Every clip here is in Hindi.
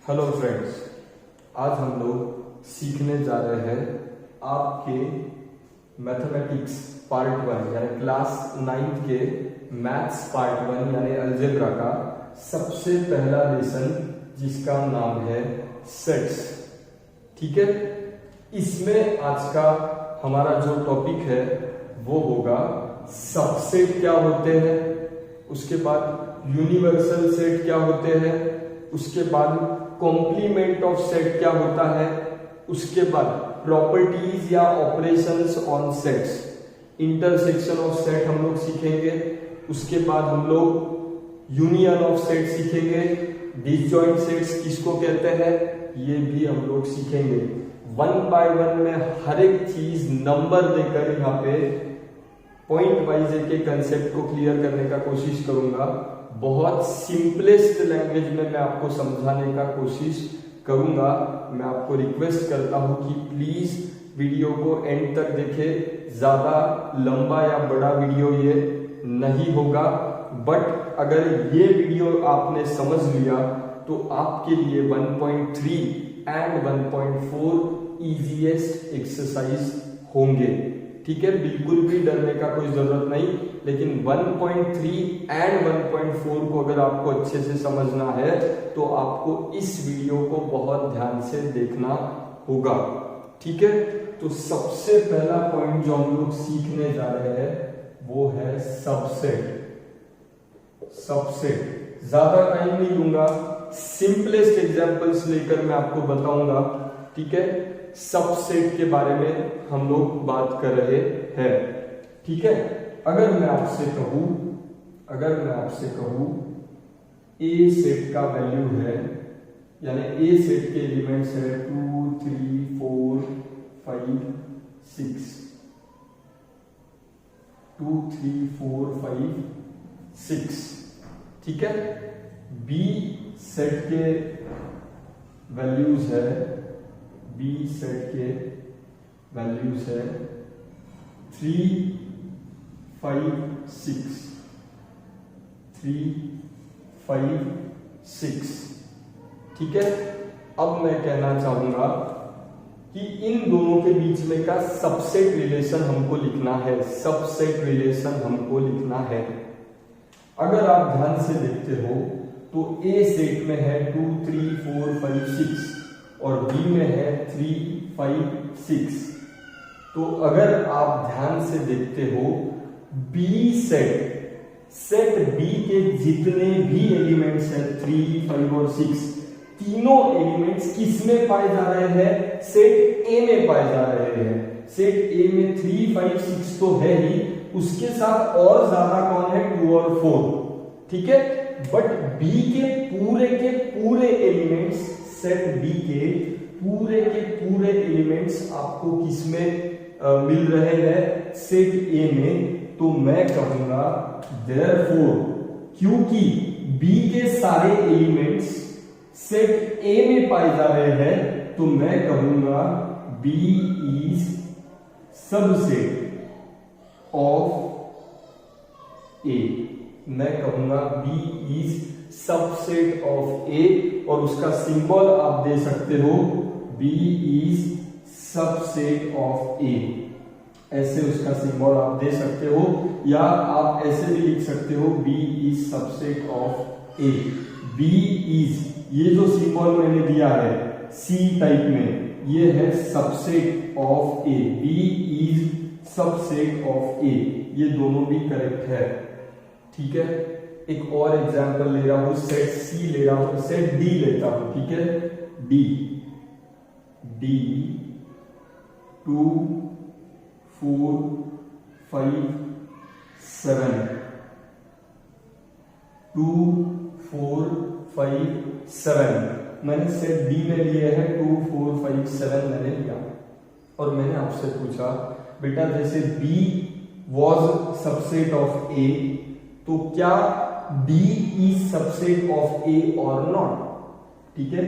हेलो फ्रेंड्स, आज हम लोग सीखने जा रहे हैं आपके मैथमेटिक्स पार्ट 1 यानी क्लास 9th के मैथ्स पार्ट 1 यानी अलजेब्रा का सबसे पहला लेसन जिसका नाम है सेट्स। ठीक है, इसमें आज का हमारा जो टॉपिक है वो होगा सबसेट क्या होते हैं, उसके बाद यूनिवर्सल सेट क्या होते हैं, उसके बाद कॉम्प्लीमेंट ऑफ सेट क्या होता है, उसके बाद प्रॉपर्टीज या operations on sets, intersection of set हम लोग सीखेंगे। उसके बाद हम लोग यूनियन ऑफ सेट सीखेंगे, डिसजॉइंट सेट्स किसको कहते हैं ये भी हम लोग सीखेंगे। 1 बाय 1 में हर एक चीज नंबर देकर यहाँ पे पॉइंट वाइज एक कंसेप्ट को क्लियर करने का कोशिश करूंगा। बहुत सिंपलेस्ट लैंग्वेज में मैं आपको समझाने का कोशिश करूंगा। मैं आपको रिक्वेस्ट करता हूं कि प्लीज वीडियो को एंड तक देखें। ज्यादा लंबा या बड़ा वीडियो ये नहीं होगा, बट अगर ये वीडियो आपने समझ लिया तो आपके लिए 1.3 एंड 1.4 इजीएस्ट एक्सरसाइज होंगे। ठीक है, बिल्कुल भी डरने का कोई जरूरत नहीं, लेकिन 1.3 एंड 1.4 को अगर आपको अच्छे से समझना है तो आपको इस वीडियो को बहुत ध्यान से देखना होगा। ठीक है, तो सबसे पहला पॉइंट जो हम लोग सीखने जा रहे हैं वो है सबसेट। सबसेट ज्यादा टाइम नहीं लूंगा, सिंपलेस्ट एग्जांपल्स लेकर मैं आपको बताऊंगा। ठीक है, सबसेट के बारे में हम लोग बात कर रहे हैं। ठीक है, अगर मैं आपसे कहूं ए सेट का वैल्यू है, यानी ए सेट के एलिमेंट्स है 2 3 4 5 6, 2 3 4 5 6। ठीक है, बी सेट के वैल्यूज है, बी सेट के वैल्यूज है 3 5 6, 3 5 6। ठीक है, अब मैं कहना चाहूंगा कि इन दोनों के बीच में का सबसेट रिलेशन हमको लिखना है। सबसेट रिलेशन हमको लिखना है। अगर आप ध्यान से देखते हो तो ए सेट में है 2 3 4 5 6 और बी में है 3 5 6। तो अगर आप ध्यान से देखते हो बी सेट बी के जितने भी एलिमेंट्स हैं 3 5 और 6, तीनों एलिमेंट्स किस में पाए जा रहे हैं? सेट ए में पाए जा रहे हैं। सेट ए में 3 5 6 तो है ही, उसके साथ और ज्यादा कौन है? 2 और 4। ठीक है, बट बी के पूरे एलिमेंट्स, सेट बी के पूरे एलिमेंट्स आपको किसमें मिल रहे हैं? सेट ए में। तो मैं कहूंगा देयरफॉर, क्योंकि बी के सारे एलिमेंट्स सेट ए में पाए जा रहे हैं, तो मैं कहूंगा बी इज सबसेट ऑफ ए। मैं कहूंगा बी इज सबसेट ऑफ ए, और उसका सिंबल आप दे सकते हो बी इज सबसेट ऑफ ए। ऐसे उसका सिंबल आप दे सकते हो, या आप ऐसे भी लिख सकते हो B is subset of A. B is, ये जो सिंबल मैंने दिया है सी टाइप में, ये है subset of A. B is subset of A, ये दोनों भी करेक्ट है। ठीक है, एक और एग्जांपल ले रहा हूं, सेट सी ले रहा हूं, सेट डी लेता हूं। ठीक है, डी 2 4 5 7, 2 4 5 7 मैंने सेट डी में लिए हैं। 2 4 5 7 मैंने लिया, और मैंने आपसे पूछा बेटा जैसे बी वॉज सबसेट ऑफ ए, तो क्या डी इज सबसेट ऑफ ए और नॉट? ठीक है,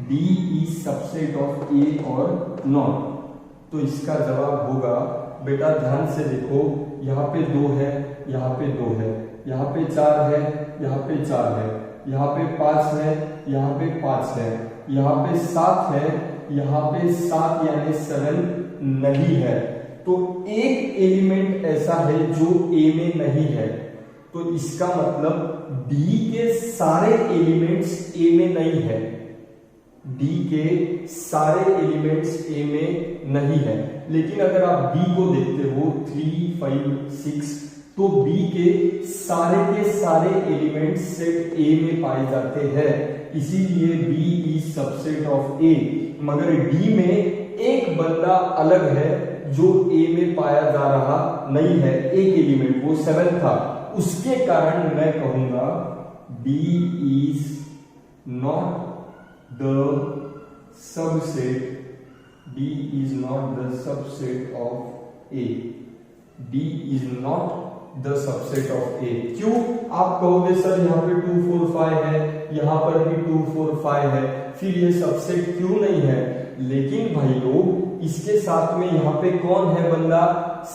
डी इज सबसेट ऑफ ए और नॉट। तो इसका जवाब होगा, बेटा ध्यान से देखो, यहाँ पे 2 है, यहाँ पे 2 है, यहाँ पे 4 है, यहाँ पे 4 है, यहाँ पे 5 है, यहाँ पे 5 है, यहाँ पे 7 है, यहाँ पे 7 यानी 7 नहीं है। तो एक एलिमेंट ऐसा है जो ए में नहीं है, तो इसका मतलब डी के सारे एलिमेंट्स ए में नहीं है। डी के सारे एलिमेंट्स ए में नहीं है। लेकिन अगर आप बी को देखते हो 3, 5, 6, तो बी के सारे एलिमेंट्स सेट ए में पाए जाते हैं, इसीलिए बी इज सबसेट ऑफ ए। मगर डी में एक बंदा अलग है जो ए में पाया जा रहा नहीं है, एक एलिमेंट, वो 7 था, उसके कारण मैं कहूंगा D is not the subset, D is not the subset of A. D is not the subset of A. क्यों? आप कहोगे सर यहाँ पे 2, 4, 5 है, यहाँ पर भी 2, 4, 5 है, फिर ये सबसेट क्यों नहीं है? लेकिन भाई लोग इसके साथ में यहाँ पे कौन है बंदा?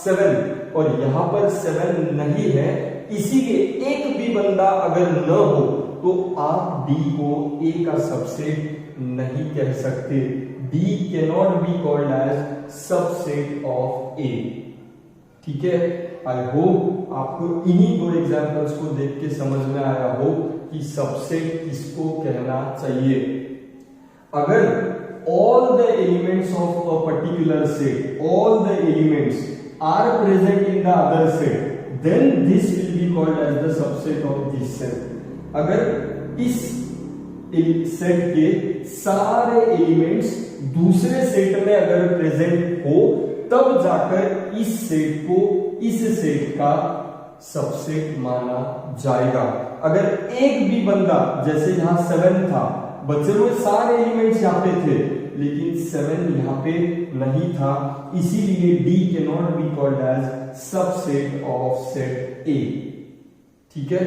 7, और यहाँ पर 7 नहीं है, इसीलिए एक भी बंदा अगर न हो तो आप D को A का सबसेट नहीं कह सकते। D cannot be called as subset of A। ठीक है, आई होप आपको इन्हीं दो एग्जाम्पल्स को देख के समझ में आया हो कि सबसेट किसको कहना चाहिए। अगर all the elements of a particular set, all the elements are present in the other set, then this will be called as the subset of this set। अगर इस सेट के सारे एलिमेंट्स दूसरे सेट में अगर प्रेजेंट हो, तब जाकर इस सेट को इस सेट का सबसेट माना जाएगा। अगर एक भी बंदा, जैसे यहां 7 था, बचे हुए सारे एलिमेंट्स यहां पे थे, लेकिन 7 यहां पे नहीं था, इसीलिए D cannot be called as subset of set A। ठीक है,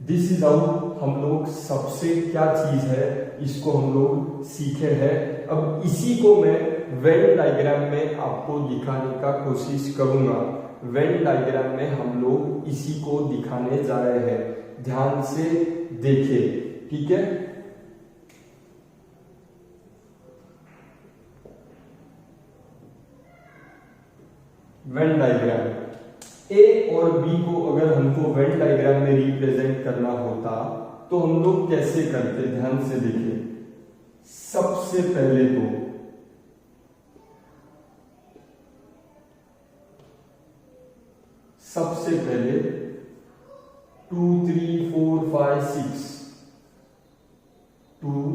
दिस इज हाउ हम लोग सबसेट क्या चीज है इसको हम लोग सीखे हैं। अब इसी को मैं वेन डायग्राम में आपको दिखाने का कोशिश करूंगा। वेन डायग्राम में हम लोग इसी को दिखाने जा रहे हैं, ध्यान से देखिए। ठीक है, वेन डायग्राम ए और बी को अगर हमको वेन डायग्राम में रिप्रेजेंट करना होता तो हम लोग कैसे करते, ध्यान से देखिए। सबसे पहले तो 2, 3, 4, 5, 6, 2,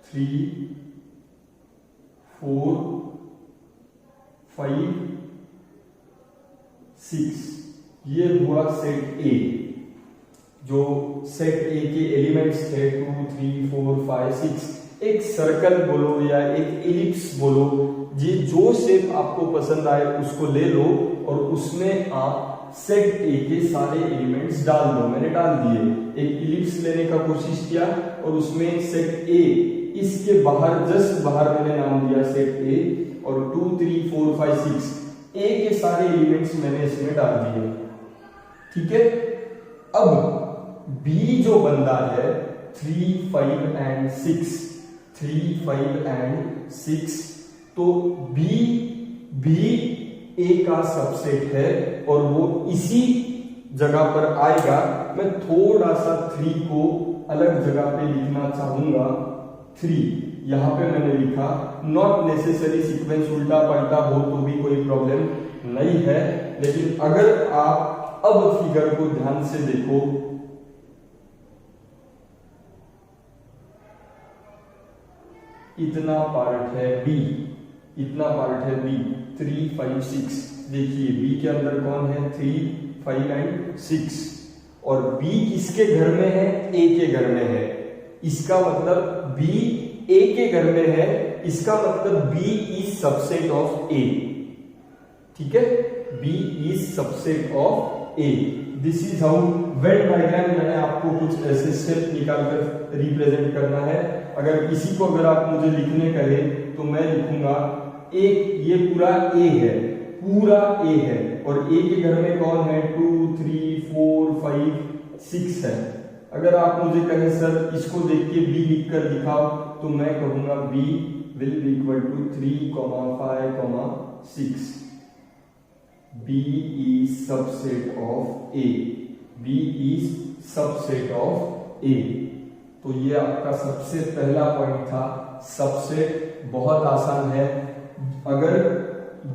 3, 4, 5, 6, ये हुआ सेट ए। जो सेट ए के एलिमेंट्स थे 2, 3, 4, 5, 6, एक सर्कल बोलो या एक एलिप्स बोलो, ये जो शेप आपको पसंद आए उसको ले लो और उसमें आप सेट ए के सारे एलिमेंट्स डाल दो। मैंने डाल दिए, एक एलिप्स लेने का कोशिश किया और उसमें सेट ए, इसके बाहर जस्ट बाहर मैंने नाम दिया सेट ए, और 2, 3, 4, 5, 6 ए के सारे एलिमेंट्स मैंने इसमें डाल दिए। ठीक है, अब बी जो बंदा है 3, 5 एंड 6, 3, 5 एंड 6, तो बी ए का सबसेट है और वो इसी जगह पर आएगा। मैं थोड़ा सा 3 को अलग जगह पे लिखना चाहूंगा। 3 यहां पे मैंने लिखा, नॉट नेसेसरी सीक्वेंस उल्टा पलटा हो तो भी कोई प्रॉब्लम नहीं है, लेकिन अगर आप अब फिगर को ध्यान से देखो, इतना पार्ट है बी, इतना पार्ट है बी, 3, 5, 6। देखिए बी के अंदर कौन है, 3, 5 एंड 6, और बी किसके घर में है, ए के घर में है। इसका मतलब बी ए के घर में है, इसका मतलब B is subset of A. ठीक है, B is subset of A. This is how Venn diagram, मैंने आपको कुछ ऐसे स्टेप निकालकर रिप्रेजेंट करना है। अगर इसी को अगर आप मुझे लिखने कहें तो मैं लिखूंगा एक, ये पूरा ए है, पूरा ए है, और ए के घर में कौन है, 2, 3, 4, 5, 6 है। अगर आप मुझे कहें सर इसको देख के b लिख कर दिखाओ, तो मैं कहूंगा b will be equal to 3, 5, 6. b is subset of a. b is subset of a. तो ये आपका सबसे पहला पॉइंट था। सबसेट बहुत आसान है। अगर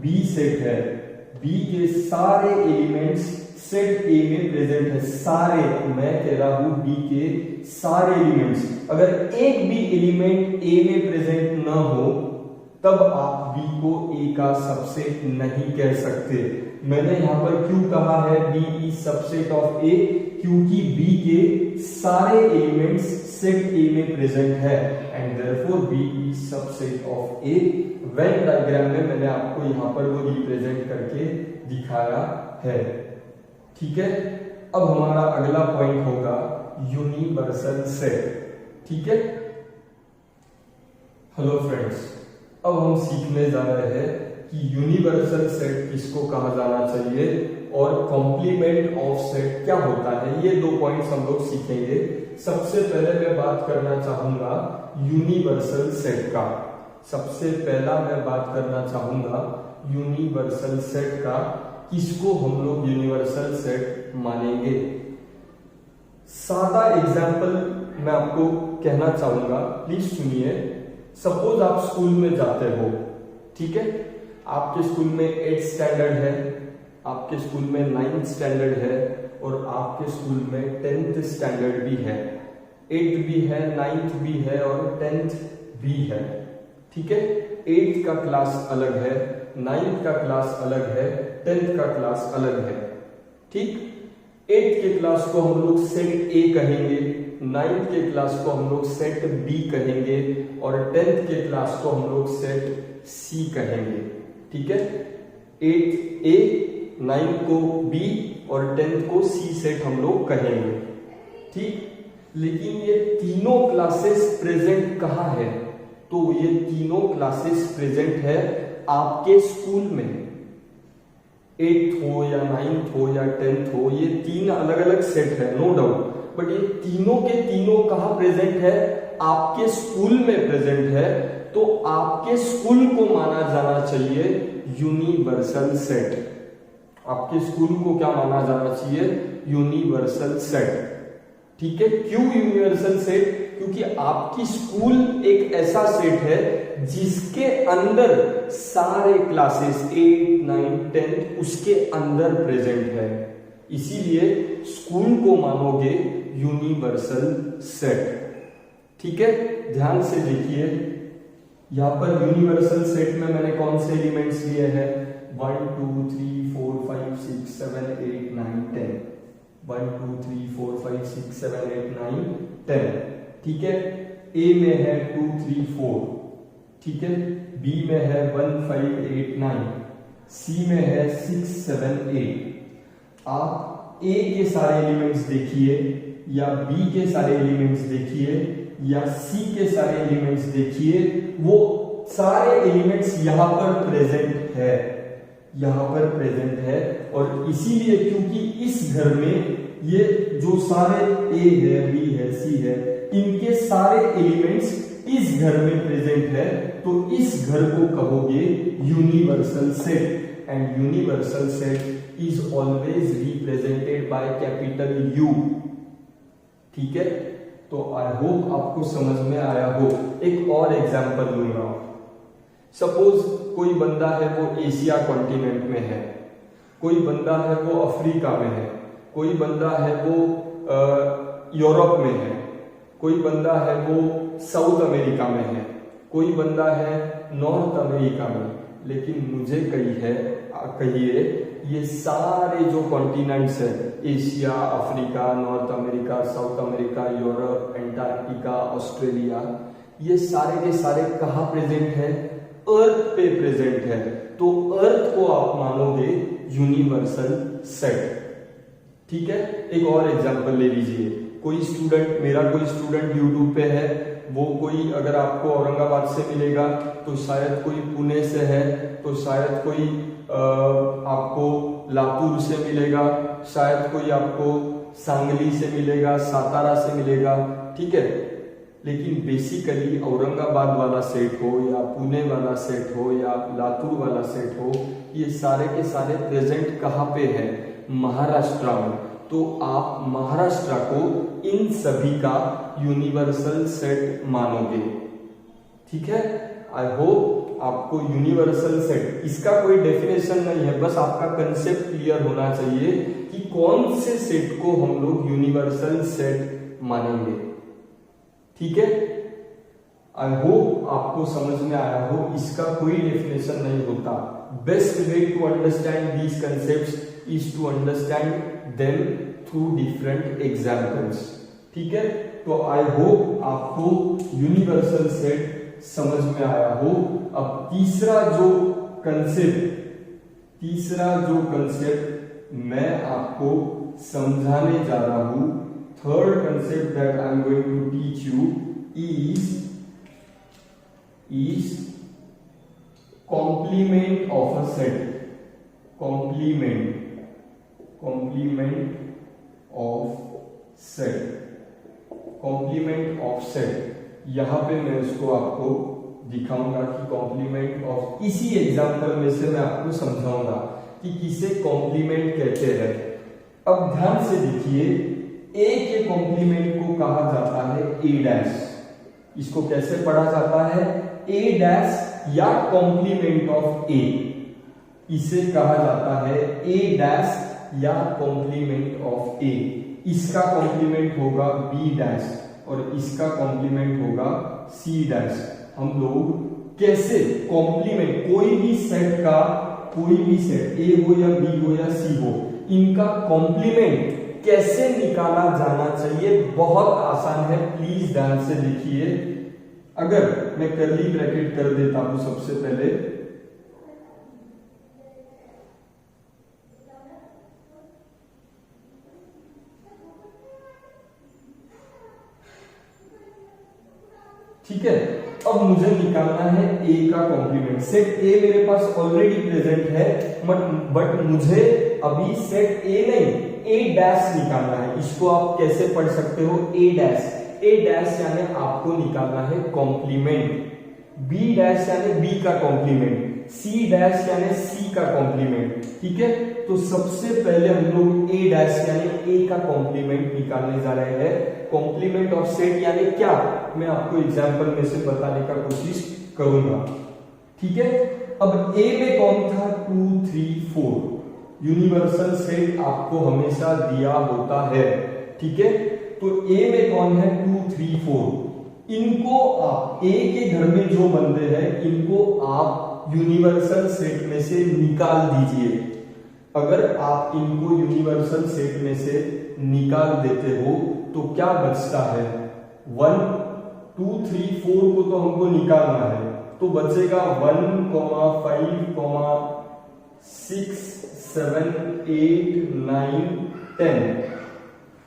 b सेट है, b के सारे एलिमेंट्स सेट A में प्रेजेंट है, सारे, मैं कह रहा हूं B के सारे एलिमेंट्स, अगर एक भी एलिमेंट A में प्रेजेंट ना हो तब आप B को A का सबसेट नहीं कह सकते। मैंने यहां पर क्यों कहा है B is subset of A, क्योंकि B के सारे एलिमेंट्स सेट A में प्रेजेंट है and therefore B is subset of A। Venn diagram में मैंने आपको यहां पर वो रिप्रेजेंट करके दिखाया है। ठीक है, अब हमारा अगला पॉइंट होगा यूनिवर्सल सेट। ठीक है, हेलो फ्रेंड्स, अब हम सीखने जा रहे हैं कि यूनिवर्सल सेट किसको कहा जाना चाहिए और कॉम्प्लीमेंट ऑफ सेट क्या होता है। ये दो पॉइंट्स हम लोग सीखेंगे। सबसे पहले मैं बात करना चाहूंगा यूनिवर्सल सेट का। सबसे पहला मैं बात करना चाहूंगा यूनिवर्सल सेट का, किसको हम लोग यूनिवर्सल सेट मानेंगे। सादा एग्जाम्पल मैं आपको कहना चाहूंगा, प्लीज सुनिए। सपोज आप स्कूल में जाते हो, ठीक है, आपके स्कूल में 8th स्टैंडर्ड है, आपके स्कूल में 9th स्टैंडर्ड है और आपके स्कूल में 10th स्टैंडर्ड भी है। 8th भी है, 9th भी है और 10th भी है। ठीक है, 8th का क्लास अलग है, 9th का क्लास अलग है, 10th का क्लास अलग है। ठीक, 8th के क्लास को हम लोग सेट A कहेंगे, 9th के क्लास को हम लोग सेट B कहेंगे और 10th के क्लास को हम लोग सेट C कहेंगे। ठीक है, 8th A, 9th को B और 10th को C सेट हम लोग कहेंगे। ठीक, लेकिन ये तीनों क्लासेस प्रेजेंट कहाँ है? तो ये तीनों क्लासेस प्रेजेंट है आपके स्कूल में। 8th हो या 9th हो या 10th हो, ये तीन अलग अलग सेट है, नो डाउट, बट ये तीनों के तीनों कहाँ प्रेजेंट है? आपके स्कूल में प्रेजेंट है। तो आपके स्कूल को माना जाना चाहिए यूनिवर्सल सेट। आपके स्कूल को क्या माना जाना चाहिए? Universal set. ठीक है, क्यों यूनिवर्सल सेट? क्योंकि आपकी स्कूल एक ऐसा सेट है जिसके अंदर सारे क्लासेस 8, 9, 10 उसके अंदर प्रेजेंट है, इसीलिए स्कूल को मानोगे यूनिवर्सल सेट। ठीक है, ध्यान से देखिए, यहां पर यूनिवर्सल सेट में मैंने कौन से एलिमेंट्स लिए हैं? 1, 2, 3, 4, 5, 6, 7, 8, 9, 10। 1, 2, 3, 4, 5, 6, 7, 8, 9, 10। ठीक है, A में है 2, 3, 4। ठीक है, B में है 1, 5, 8, 9, C में है 6, 7, 8। आप A के सारे एलिमेंट्स देखिए या B के सारे एलिमेंट्स देखिए या C के सारे एलिमेंट्स देखिए, वो सारे एलिमेंट्स यहां पर प्रेजेंट है, यहां पर प्रेजेंट है। और इसीलिए क्योंकि इस घर में ये जो सारे A है, B है, C है, इनके सारे एलिमेंट्स इस घर में प्रेजेंट है, तो इस घर को कहोगे universal set. And universal set is always represented by capital U। ठीक है, तो आई होप आपको समझ में आया हो। एक और एग्जांपल लूंगा। सपोज कोई बंदा है वो एशिया कॉन्टिनेंट में है, कोई बंदा है वो अफ्रीका में है, कोई बंदा है वो यूरोप में है, कोई बंदा है वो साउथ अमेरिका में है, कोई बंदा है नॉर्थ अमेरिका में। लेकिन मुझे कहिए ये सारे जो कॉन्टिनेंट्स है, Asia, Africa, north America, south America, Europe, Antarctica, Australia, ये सारे के सारे कहाँ प्रेजेंट है? अर्थ पे प्रेजेंट है। तो अर्थ को आप मानोगे यूनिवर्सल सेट। ठीक है, एक और एग्जांपल ले लीजिए। कोई स्टूडेंट, मेरा कोई स्टूडेंट यूट्यूब पे है, वो कोई अगर आपको औरंगाबाद से मिलेगा तो शायद कोई पुणे से है, तो शायद कोई आपको लातूर से मिलेगा, शायद कोई आपको सांगली से मिलेगा, सातारा से मिलेगा, ठीक है। लेकिन बेसिकली औरंगाबाद वाला सेट हो या पुणे वाला सेट हो या लातूर वाला सेट हो, ये सारे के सारे प्रेजेंट कहाँ पे है? महाराष्ट्र में। तो आप महाराष्ट्र को इन सभी का यूनिवर्सल सेट मानोगे, ठीक है। आई होप आपको यूनिवर्सल सेट, इसका कोई डेफिनेशन नहीं है, बस आपका कंसेप्ट क्लियर होना चाहिए कि कौन से सेट को हम लोग यूनिवर्सल सेट मानेंगे, ठीक है। आई होप आपको समझ में आया हो, इसका कोई डेफिनेशन नहीं होता। Best way to understand these concepts is to understand them through different examples, ठीक है। तो आई होप आपको यूनिवर्सल सेट समझ में आया हो। अब तीसरा जो कंसेप्ट मैं आपको समझाने जा रहा हूं, third concept that I am going to teach you is complement of a set, complement of set। यहां पे मैं उसको आपको दिखाऊंगा कि कॉम्प्लीमेंट ऑफ, इसी एग्जांपल में से मैं आपको समझाऊंगा कि किसे कॉम्प्लीमेंट कहते हैं। अब ध्यान से देखिए, ए के कॉम्प्लीमेंट को कहा जाता है ए डैश। इसको कैसे पढ़ा जाता है? ए डैश या कॉम्प्लीमेंट ऑफ ए, इसे कहा जाता है ए डैश या कॉम्प्लीमेंट ऑफ ए। इसका कॉम्प्लीमेंट होगा बी डैश और इसका कॉम्प्लीमेंट होगा सी डैश। हम लोग कैसे कॉम्प्लीमेंट, कोई भी सेट ए हो या बी हो या सी हो, इनका कॉम्प्लीमेंट कैसे निकाला जाना चाहिए? बहुत आसान है, प्लीज ध्यान से देखिए। अगर मैं कर्ली ब्रैकेट कर देता हूं सबसे पहले, ठीक है। अब मुझे निकालना है ए का कॉम्प्लीमेंट। सेट ए मेरे पास ऑलरेडी प्रेजेंट है, बट मुझे अभी सेट ए नहीं, ए डैश निकालना है। इसको आप कैसे पढ़ सकते हो? ए डैश यानी आपको निकालना है कॉम्प्लीमेंट, बी डैश यानी बी का कॉम्प्लीमेंट, सी डैश यानी सी का कॉम्प्लीमेंट, ठीक है। तो सबसे पहले हम लोग ए डैश यानी ए का कॉम्प्लीमेंट निकालने जा रहे हैं। कॉम्प्लीमेंट ऑफ सेट यानी क्या, मैं आपको एग्जांपल में से बताने का कोशिश करूंगा, ठीक है। अब ए में कौन था? 2 3 4 यूनिवर्सल सेट आपको हमेशा दिया होता है, ठीक है। तो ए में कौन है? 2 3 4। इनको आप, ए के घर में जो बंदे हैं इनको आप यूनिवर्सल सेट में से निकाल दीजिए। अगर आप इनको यूनिवर्सल सेट में से निकाल देते हो तो क्या बचता है? 1 2 3 4 को तो हमको निकालना है, तो बचेगा 1, 5, 6 7 8 9 10।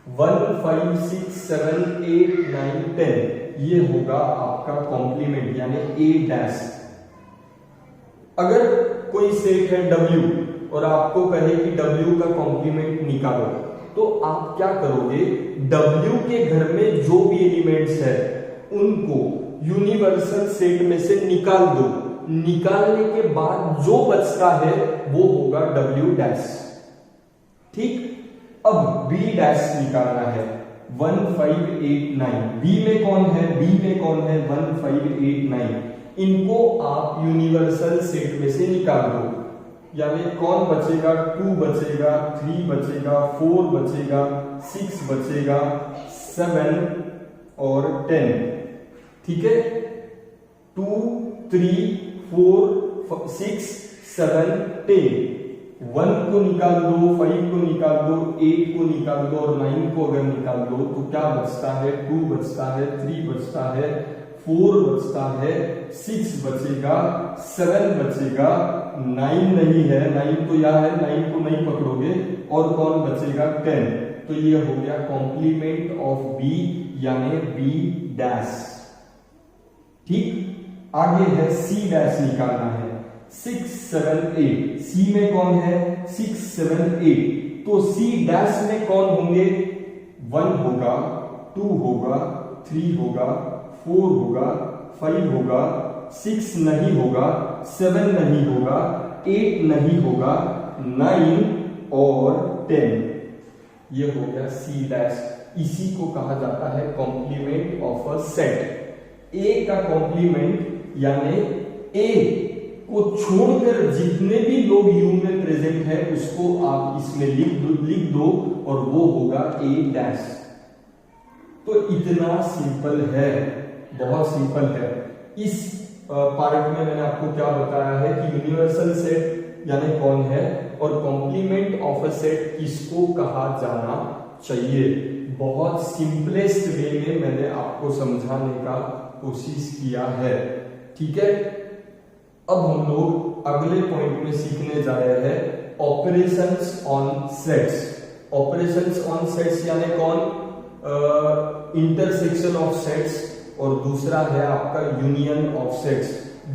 1 5 6 7 8 9 10 ये होगा आपका कॉम्प्लीमेंट यानी ए डैश। अगर कोई सेट है W और आपको कहे कि W का कॉम्प्लीमेंट निकालो, तो आप क्या करोगे? W के घर में जो भी एलिमेंट्स है उनको यूनिवर्सल सेट में से निकाल दो। निकालने के बाद जो बचता है वो होगा W डैश, ठीक। अब B डैश निकालना है, 1 5 8 9। B में कौन है? 1 5 8 9। इनको आप यूनिवर्सल सेट में से निकाल दो, यानी कौन बचेगा? 2 बचेगा, 3 बचेगा, 4 बचेगा, 6 बचेगा, 7 और 10, ठीक है। 2 3 4 6 7 10। 1 को निकाल दो, 5 को निकाल दो, 8 को निकाल दो और 9 को अगर निकाल दो तो क्या बचता है? 2 बचता है, 3 बचता है, 4 बचता है, 6 बचेगा, 7 बचेगा, 9 नहीं है, 9 तो यह है, 9 को नहीं पकड़ोगे, और कौन बचेगा? 10। तो ये हो गया कॉम्प्लीमेंट ऑफ बी यानी बी डैश, ठीक। आगे है सी डैश निकालना है, 6 7 8। सी में कौन है? 6 7 8। तो सी डैश में कौन होंगे? 1 होगा, 2 होगा, 3 होगा, 4 होगा, 5 होगा, 6 नहीं होगा, 7 नहीं होगा, 8 नहीं होगा, 9 और 10। ये हो गया सी डैश। इसी को कहा जाता है कॉम्प्लीमेंट ऑफ अ सेट। ए का कॉम्प्लीमेंट यानी ए को छोड़कर जितने भी लोग यू में प्रेजेंट है उसको आप इसमें लिख दो और वो होगा ए डैश। तो इतना सिंपल है, बहुत सिंपल है। इस पार्ट में मैंने आपको क्या बताया है कि यूनिवर्सल सेट यानी कौन है और कॉम्प्लीमेंट ऑफ अ सेट किसको कहा जाना चाहिए। बहुत सिंपलेस्ट वे में मैंने आपको समझाने का कोशिश किया है, ठीक है। अब हम लोग अगले पॉइंट में सीखने जा रहे हैं operations on sets. Operations on sets यानी कौन, इंटरसेक्शन ऑफ सेट्स और दूसरा है आपका यूनियन ऑफ सेट्स।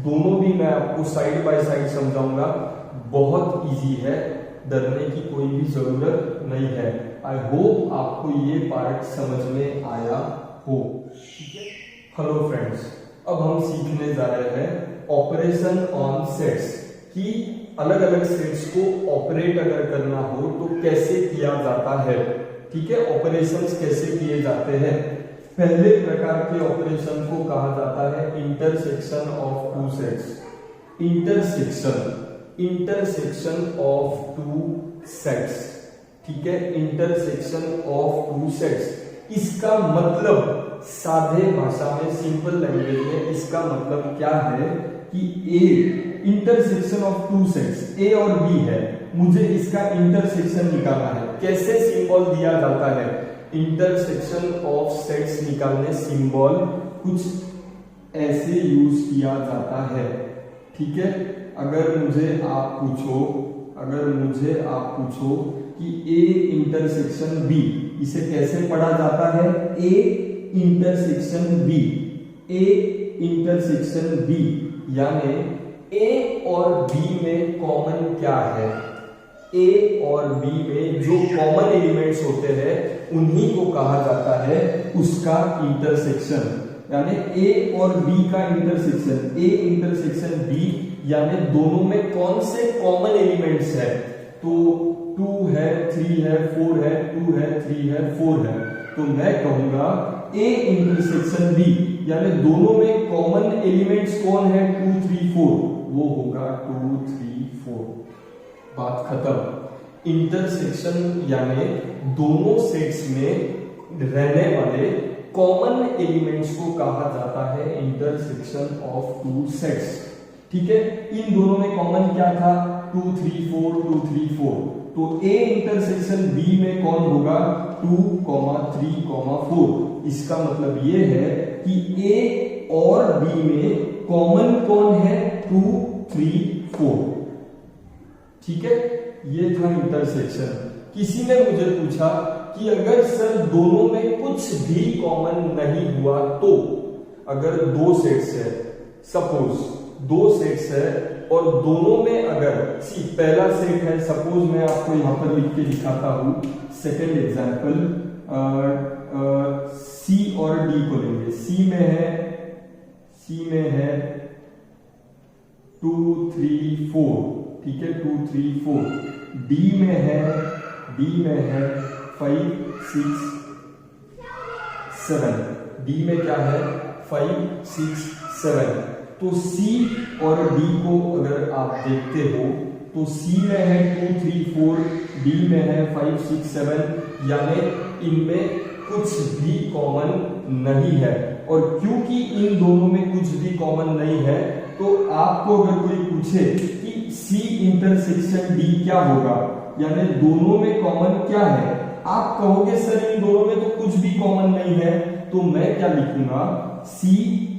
दोनों भी मैं आपको साइड बाय साइड समझाऊंगा। बहुत इजी है, डरने की कोई भी जरूरत नहीं है। आई होप आपको ये पार्ट समझ में आया हो। हेलो फ्रेंड्स, अब हम सीखने जा रहे हैं ऑपरेशन ऑन सेट्स कि अलग अलग सेट्स को ऑपरेट अगर करना हो तो कैसे किया जाता है, ठीक है। ऑपरेशंस कैसे किए जाते हैं। पहले प्रकार के ऑपरेशन को कहा जाता है intersection of two sets. Intersection of two sets, ठीक है। इंटरसेक्शन ऑफ टू सेट्स, इसका मतलब सादे भाषा में, सिंपल लैंग्वेज में इसका मतलब क्या है कि A intersection of two sets A और बी है, मुझे इसका इंटरसेक्शन निकालना है। कैसे सिंबल दिया जाता है इंटरसेक्शन ऑफ सेट्स निकालने, सिंबल कुछ ऐसे यूज किया जाता है, ठीक है। अगर मुझे आप पूछो कि ए इंटरसेक्शन बी, इसे कैसे पढ़ा जाता है, A intersection B, A intersection B यानी ए और बी में कॉमन क्या है। ए और बी में जो कॉमन एलिमेंट्स होते हैं उन्हीं को कहा जाता है उसका इंटरसेक्शन। यानी ए और बी का इंटरसेक्शन, ए इंटरसेक्शन बी यानी दोनों में कौन से कॉमन एलिमेंट्स है। तो 2 है, 3 है, 4 है, 2 है, 3 है, 4 है, तो मैं कहूंगा ए इंटरसेक्शन बी यानी दोनों में कॉमन एलिमेंट्स कौन है, 2 3 4, वो होगा 2 3 4। बात खत्म। इंटरसेक्शन यानी दोनों सेट्स में रहने वाले कॉमन एलिमेंट्स को कहा जाता है इंटरसेक्शन ऑफ टू सेट्स, ठीक है। इन दोनों में कॉमन क्या था, 2 3 4, 2 3 4। तो ए इंटरसेक्शन बी में कौन होगा, 2, 3, 4। इसका मतलब ये है कि ए और बी में कॉमन कौन है, 2 3 4, ठीक है। ये था इंटरसेक्शन। किसी ने मुझे पूछा कि अगर सर दोनों में कुछ भी कॉमन नहीं हुआ तो, अगर दो सेट्स है, सपोज दो सेट्स है और दोनों में अगर पहला सेट है, सपोज मैं आपको यहां पर लिख के दिखाता हूं, सेकेंड एग्जांपल, सी और डी को लेंगे। सी में है 2 3 4, ठीक है, 2 3 4। डी में है 5 6 7। डी में क्या है, 5 6 7। तो सी और डी को अगर आप देखते हो तो सी में है 2 3 4, डी में है 5 6 7, यानी इनमें कुछ भी कॉमन नहीं है। और क्योंकि इन दोनों में कुछ भी कॉमन नहीं है तो आपको अगर कोई पूछे कि सी इंटरसेक्शन डी क्या होगा, यानी दोनों में कॉमन क्या है, आप कहोगे सर इन दोनों में तो कुछ भी कॉमन नहीं है, तो मैं क्या लिखूंगा, C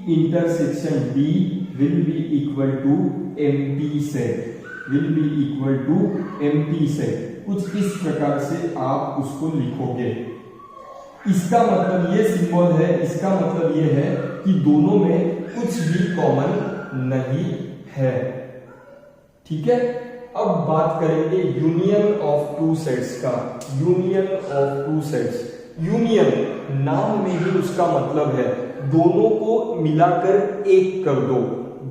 intersection D will be equal to empty set, will be equal to empty set. कुछ इस प्रकार से आप उसको लिखोगे। इसका मतलब ये सिंबल है, इसका मतलब ये है कि दोनों में कुछ भी कॉमन नहीं है, ठीक है। अब बात करेंगे यूनियन ऑफ टू सेट्स का। Union of two sets union नाम में ही उसका मतलब है दोनों को मिलाकर एक कर दो,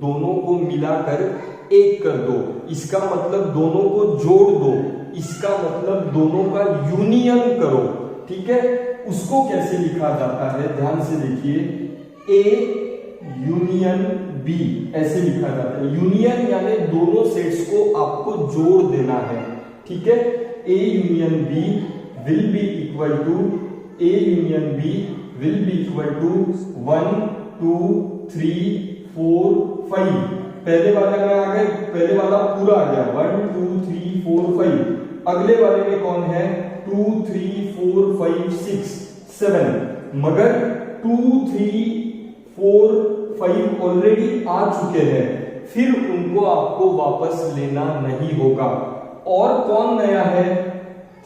दोनों को मिलाकर एक कर दो, इसका मतलब दोनों को जोड़ दो, इसका मतलब दोनों का यूनियन करो। ठीक है, उसको कैसे लिखा जाता है, ध्यान से देखिए, ए यूनियन बी ऐसे लिखा जाता है। यूनियन यानी दोनों सेट्स को आपको जोड़ देना है। ठीक है, A union B will be equal to, A union B will be equal to 1 2 3 4 5। पहले वाले में आ गए, पहले वाला पूरा आ गया 1 2 3 4 5। अगले वाले में कौन है 2 3 4 5 6 7, मगर 2 3 4 5 ऑलरेडी आ चुके हैं, फिर उनको आपको वापस लेना नहीं होगा। और कौन नया है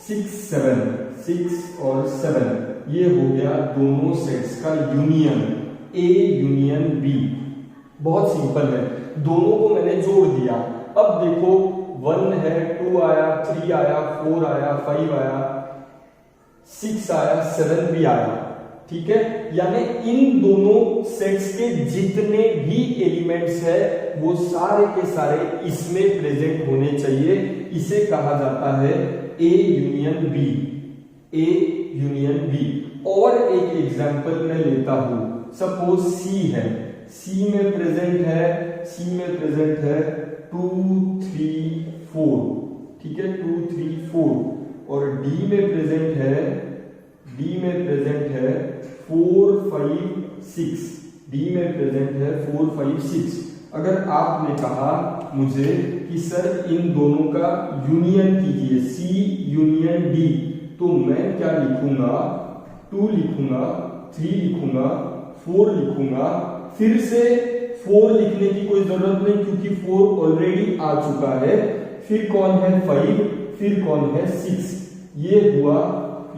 6 7, 6 और 7, ये हो गया दोनों सेट्स का यूनियन, ए यूनियन बी। बहुत सिंपल है, दोनों को मैंने जोड़ दिया। अब देखो 1 है, 2 आया, 3 आया, 4 आया, 5 आया, 6 आया, 7 भी आया। ठीक है, यानी इन दोनों सेट्स के जितने भी एलिमेंट्स है वो सारे के सारे इसमें प्रेजेंट होने चाहिए। इसे कहा जाता है A union B, A union B. और एक एग्जांपल मैं लेता हूं, सपोज सी है, सी में प्रेजेंट है, सी में प्रेजेंट है 2 3 4। ठीक है, 2 3 4। और डी में प्रेजेंट है, डी में प्रेजेंट है 4 5 6, डी में प्रेजेंट है 4 5 6। अगर आपने कहा मुझे कि सर इन दोनों का यूनियन कीजिए, सी यूनियन डी, तो मैं क्या लिखूंगा, 2 लिखूंगा, 3 लिखूंगा, 4 लिखूंगा। फिर से 4 लिखने की कोई जरूरत नहीं क्योंकि 4 ऑलरेडी आ चुका है। फिर कौन है 5, फिर कौन है 6। ये हुआ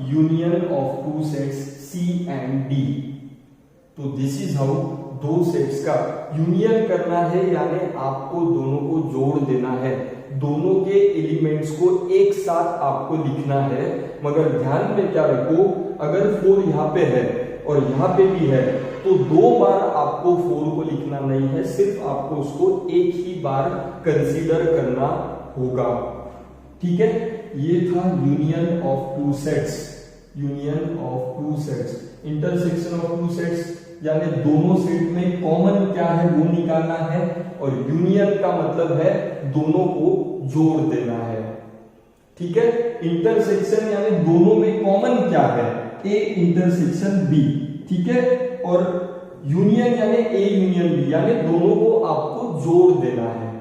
union of two sets C and D। तो दिस इज हाउ दो सेट्स का यूनियन करना है, यानी आपको दोनों को जोड़ देना है, दोनों के एलिमेंट्स को एक साथ आपको लिखना है। मगर ध्यान में क्या रखो, अगर 4 यहाँ पे है और यहाँ पे भी है तो 2 बार आपको 4 को लिखना नहीं है, सिर्फ आपको उसको एक ही बार कंसीडर करना होगा। ठीक है, ये था union of two sets, union of two sets. Intersection of two sets यानी दोनों सेट में कॉमन क्या है वो निकालना है, और यूनियन का मतलब है दोनों को जोड़ देना है। ठीक है, इंटरसेक्शन यानी दोनों में कॉमन क्या है, ए इंटरसेक्शन बी। ठीक है, और यूनियन यानी ए यूनियन बी, यानी दोनों को आपको जोड़ देना है।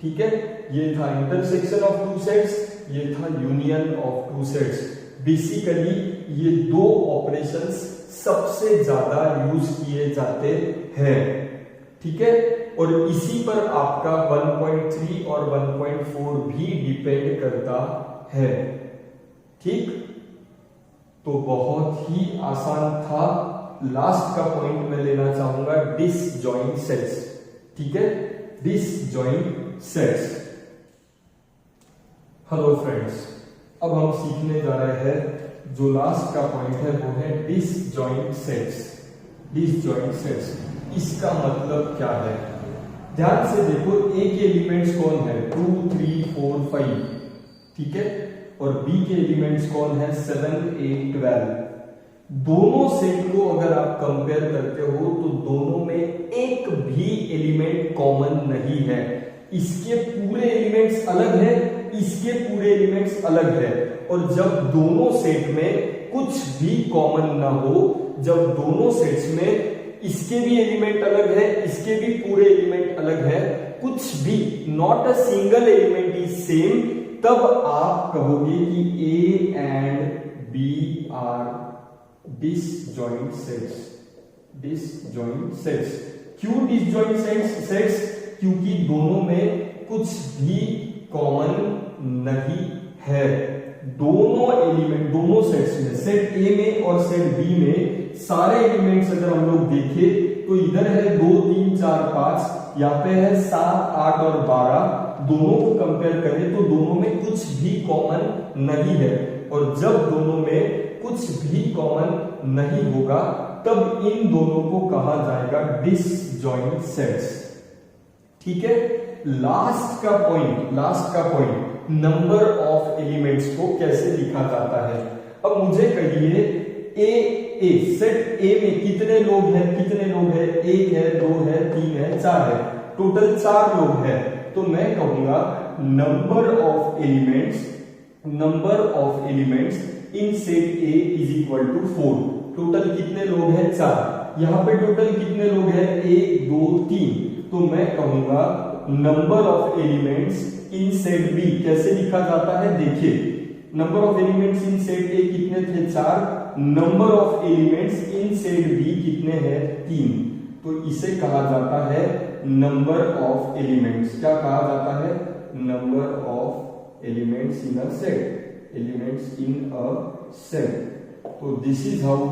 ठीक है, ये था इंटरसेक्शन ऑफ टू सेट्स, ये था union of two sets. Basically ये दो ऑपरेशंस सबसे ज्यादा यूज किए जाते हैं। ठीक है, और इसी पर आपका 1.3 और 1.4 भी डिपेंड करता है। ठीक, तो बहुत ही आसान था। लास्ट का पॉइंट मैं लेना चाहूंगा डिसजॉइंट सेट्स। ठीक है, डिसजॉइंट सेट्स। हेलो फ्रेंड्स, अब हम सीखने जा रहे हैं जो लास्ट का पॉइंट है वो है डिसजॉइंट सेट्स। डिसजॉइंट सेट्स, इसका मतलब क्या है, ध्यान से देखो। ए के एलिमेंट्स कौन है 2 3 4 5। ठीक है, और बी के एलिमेंट्स कौन है 7 8 12। दोनों सेट को अगर आप कंपेयर करते हो तो दोनों में एक भी एलिमेंट कॉमन नहीं है। इसके पूरे एलिमेंट्स अलग है, इसके पूरे एलिमेंट्स अलग है। और जब दोनों सेट में कुछ भी कॉमन ना हो, जब दोनों सेट्स में इसके भी एलिमेंट अलग है, इसके भी पूरे एलिमेंट अलग है, कुछ भी not a single element is same, तब आप कहोगे कि A and B are disjoint sets. Disjoint sets, क्यों डिसजॉइंट सेट्स? क्योंकि दोनों में कुछ भी कॉमन नहीं है। दोनों एलिमेंट दोनों सेट्स में, सेट ए में और सेट बी में सारे एलिमेंट्स अगर हम लोग देखें तो इधर है 2 3 4 5, यहाँ पे है 7 8 और 12। दोनों को कंपेयर करें तो दोनों में कुछ भी कॉमन नहीं है। और जब दोनों में कुछ भी कॉमन नहीं होगा, तब इन दोनों को कहा जाएगा डिसजॉइंट सेट्स। ठीक है, लास्ट का पॉइंट नंबर ऑफ एलिमेंट्स को कैसे लिखा जाता है। अब मुझे कहिए सेट ए में कितने लोग हैं, एक है, दो है, तीन है, चार है, टोटल 4 लोग हैं। तो मैं कहूंगा number of elements in set A is equal to 4। Total कितने लोग हैं, 4। यहाँ पे टोटल कितने लोग हैं, 1 2 3। तो मैं कहूंगा number of elements in set B कैसे लिखा जाता है, देखिए number of elements in set A कितने थे, 4। Number of elements in set B कितने हैं, 3। तो इसे कहा जाता है नंबर ऑफ एलिमेंट्स। क्या कहा जाता है, number of elements in a set. तो दिस इज हाउ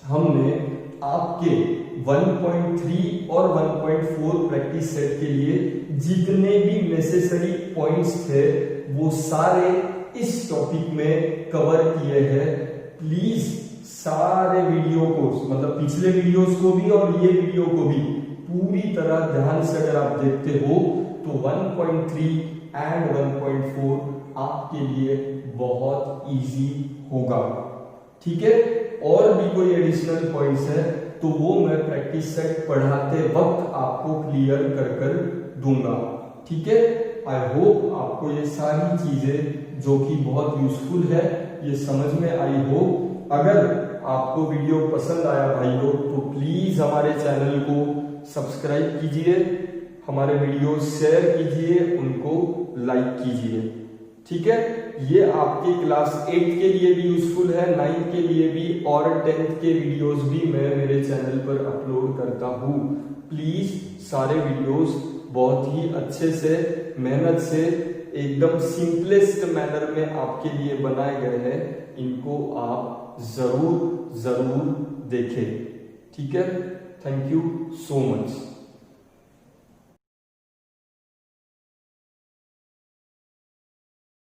हमने आपके 1.3 और 1.4 प्रैक्टिस सेट के लिए जितने भी नेसेसरी पॉइंट्स थे वो सारे इस टॉपिक में कवर किए हैं। प्लीज सारे वीडियो को, मतलब पिछले वीडियोस को भी और ये वीडियो को भी पूरी तरह ध्यान से अगर आप देखते हो तो 1.3 एंड 1.4 आपके लिए बहुत इजी होगा। ठीक है, और भी कोई एडिशनल पॉइंट्स है तो वो मैं प्रैक्टिस सेट पढ़ाते वक्त आपको क्लियर कर दूंगा। ठीक है, आई होप आपको ये सारी चीजें जो कि बहुत यूजफुल है ये समझ में आई हो। अगर आपको वीडियो पसंद आया भाई लोग तो प्लीज हमारे चैनल को सब्सक्राइब कीजिए, हमारे वीडियो शेयर कीजिए, उनको लाइक कीजिए। ठीक है, ये आपके क्लास 8 के लिए भी यूजफुल है, 9 के लिए भी, और 10th के वीडियोस भी मैं मेरे चैनल पर अपलोड करता हूँ। प्लीज सारे वीडियोस बहुत ही अच्छे से, मेहनत से, एकदम सिंपलेस्ट मैनर में आपके लिए बनाए गए हैं। इनको आप जरूर देखें। ठीक है, थैंक यू सो मच।